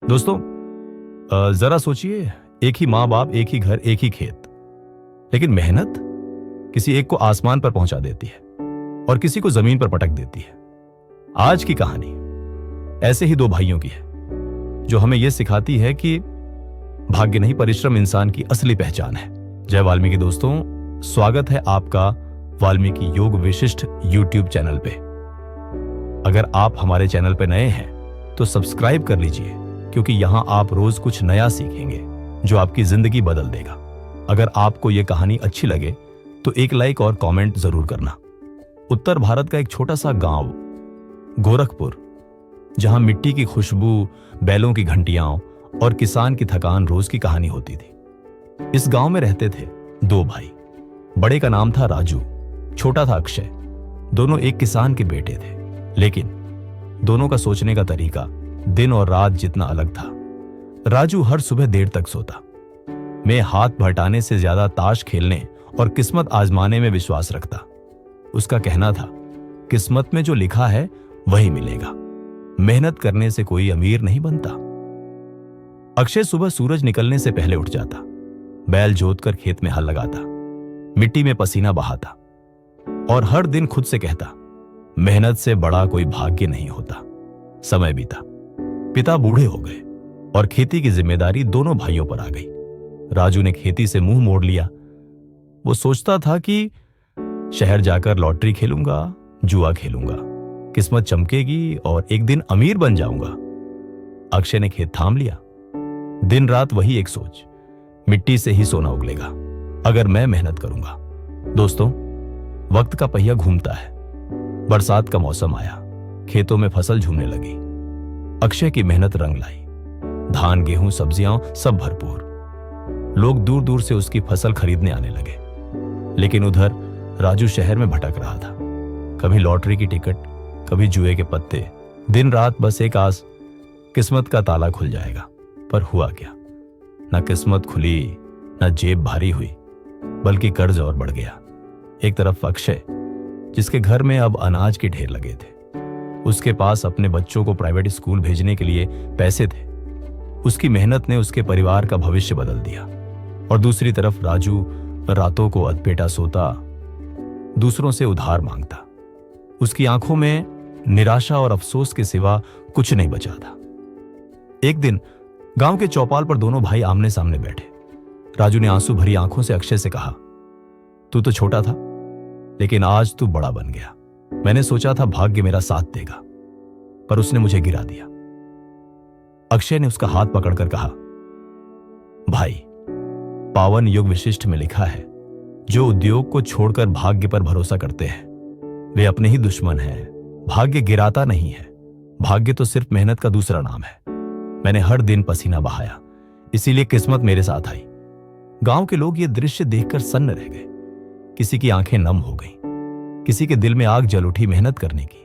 दोस्तों, जरा सोचिए, एक ही माँ बाप, एक ही घर, एक ही खेत, लेकिन मेहनत किसी एक को आसमान पर पहुंचा देती है और किसी को जमीन पर पटक देती है। आज की कहानी ऐसे ही दो भाइयों की है जो हमें यह सिखाती है कि भाग्य नहीं, परिश्रम इंसान की असली पहचान है। जय वाल्मीकि दोस्तों, स्वागत है आपका वाल्मीकि योग विशिष्ट यूट्यूब चैनल पे। अगर आप हमारे चैनल पे नए हैं तो सब्सक्राइब कर लीजिए, क्योंकि यहां आप रोज कुछ नया सीखेंगे जो आपकी जिंदगी बदल देगा। अगर आपको यह कहानी अच्छी लगे तो एक लाइक और कमेंट जरूर करना। उत्तर भारत का एक छोटा सा गांव गोरखपुर, जहां मिट्टी की खुशबू, बैलों की घंटियां और किसान की थकान रोज की कहानी होती थी। इस गांव में रहते थे दो भाई। बड़े का नाम था राजू, छोटा था अक्षय। दोनों एक किसान के बेटे थे, लेकिन दोनों का सोचने का तरीका दिन और रात जितना अलग था। राजू हर सुबह देर तक सोता। मैं हाथ भटाने से ज्यादा ताश खेलने और किस्मत आजमाने में विश्वास रखता। उसका कहना था, किस्मत में जो लिखा है वही मिलेगा, मेहनत करने से कोई अमीर नहीं बनता। अक्षय सुबह सूरज निकलने से पहले उठ जाता, बैल जोतकर खेत में हल लगाता, मिट्टी में पसीना बहाता और हर दिन खुद से कहता, मेहनत से बड़ा कोई भाग्य नहीं होता। समय बीता, पिता बूढ़े हो गए और खेती की जिम्मेदारी दोनों भाइयों पर आ गई। राजू ने खेती से मुंह मोड़ लिया। वो सोचता था कि शहर जाकर लॉटरी खेलूंगा, जुआ खेलूंगा, किस्मत चमकेगी और एक दिन अमीर बन जाऊंगा। अक्षय ने खेत थाम लिया। दिन रात वही एक सोच, मिट्टी से ही सोना उगलेगा अगर मैं मेहनत करूंगा। दोस्तों, वक्त का पहिया घूमता है। बरसात का मौसम आया, खेतों में फसल झूमने लगी। अक्षय की मेहनत रंग लाई। धान, गेहूं, सब्जियां सब भरपूर। लोग दूर दूर से उसकी फसल खरीदने आने लगे। लेकिन उधर राजू शहर में भटक रहा था। कभी लॉटरी की टिकट, कभी जुए के पत्ते। दिन रात बस एक आस, किस्मत का ताला खुल जाएगा। पर हुआ क्या? ना किस्मत खुली, ना जेब भारी हुई, बल्कि कर्ज और बढ़ गया। एक तरफ अक्षय, जिसके घर में अब अनाज के ढेर लगे थे। उसके पास अपने बच्चों को प्राइवेट स्कूल भेजने के लिए पैसे थे। उसकी मेहनत ने उसके परिवार का भविष्य बदल दिया। और दूसरी तरफ राजू रातों को अधपेटा सोता, दूसरों से उधार मांगता। उसकी आंखों में निराशा और अफसोस के सिवा कुछ नहीं बचा था। एक दिन गांव के चौपाल पर दोनों भाई आमने सामने बैठे। राजू ने आंसू भरी आंखों से अक्षय से कहा, तू तो छोटा था, लेकिन आज तू बड़ा बन गया। मैंने सोचा था भाग्य मेरा साथ देगा, पर उसने मुझे गिरा दिया। अक्षय ने उसका हाथ पकड़कर कहा, भाई, पावन युग विशिष्ट में लिखा है, जो उद्योग को छोड़कर भाग्य पर भरोसा करते हैं वे अपने ही दुश्मन हैं। भाग्य गिराता नहीं है, भाग्य तो सिर्फ मेहनत का दूसरा नाम है। मैंने हर दिन पसीना बहाया, इसीलिए किस्मत मेरे साथ आई। गांव के लोग ये दृश्य देखकर सन्न रह गए। किसी की आंखें नम हो गईं, किसी के दिल में आग जल उठी मेहनत करने की।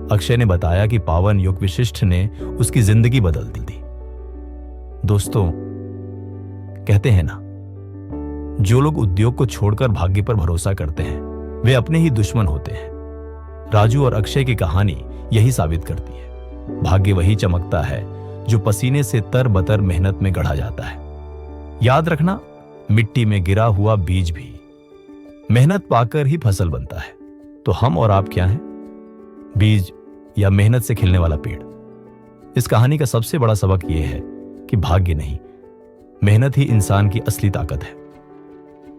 अक्षय ने बताया कि पावन योग विशिष्ट ने उसकी जिंदगी बदल दी। दोस्तों, कहते हैं ना, जो लोग उद्योग को छोड़कर भाग्य पर भरोसा करते हैं वे अपने ही दुश्मन होते हैं। राजू और अक्षय की कहानी यही साबित करती है। भाग्य वही चमकता है जो पसीने से तरबतर मेहनत में गढ़ा जाता है। याद रखना, मिट्टी में गिरा हुआ बीज भी मेहनत पाकर ही फसल बनता है। तो हम और आप क्या हैं? बीज या मेहनत से खिलने वाला पेड़? इस कहानी का सबसे बड़ा सबक यह है कि भाग्य नहीं, मेहनत ही इंसान की असली ताकत है।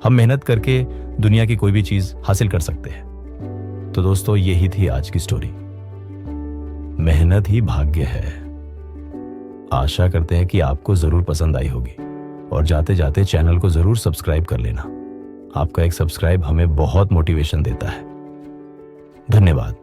हम मेहनत करके दुनिया की कोई भी चीज हासिल कर सकते हैं। तो दोस्तों, यही थी आज की स्टोरी। मेहनत ही भाग्य है। आशा करते हैं कि आपको जरूर पसंद आई होगी और जाते जाते चैनल को जरूर सब्सक्राइब कर लेना। आपका एक सब्सक्राइब हमें बहुत मोटिवेशन देता है। धन्यवाद।